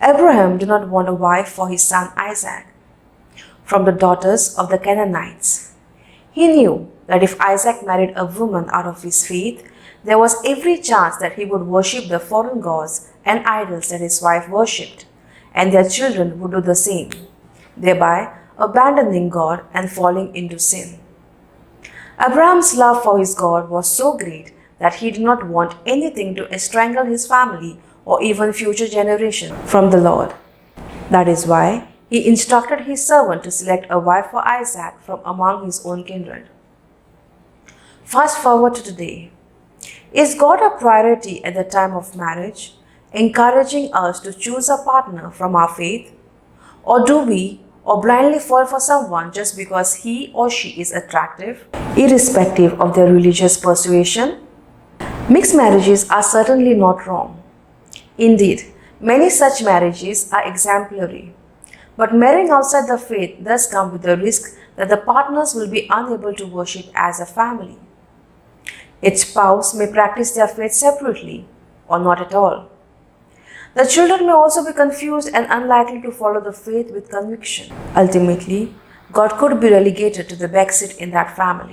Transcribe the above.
Abraham did not want a wife for his son Isaac from the daughters of the Canaanites. He knew that if Isaac married a woman out of his faith, there was every chance that he would worship the foreign gods and idols that his wife worshipped, and their children would do the same, thereby abandoning God and falling into sin. Abraham's love for his God was so great that he did not want anything to estrangle his family or even future generations from the Lord. That is why he instructed his servant to select a wife for Isaac from among his own kindred. Fast forward to today. Is God a priority at the time of marriage, encouraging us to choose a partner from our faith? Or do we blindly fall for someone just because he or she is attractive, irrespective of their religious persuasion? Mixed marriages are certainly not wrong. Indeed, many such marriages are exemplary. But marrying outside the faith does come with the risk that the partners will be unable to worship as a family. Its spouse may practice their faith separately or not at all. The children may also be confused and unlikely to follow the faith with conviction. Ultimately, God could be relegated to the backseat in that family.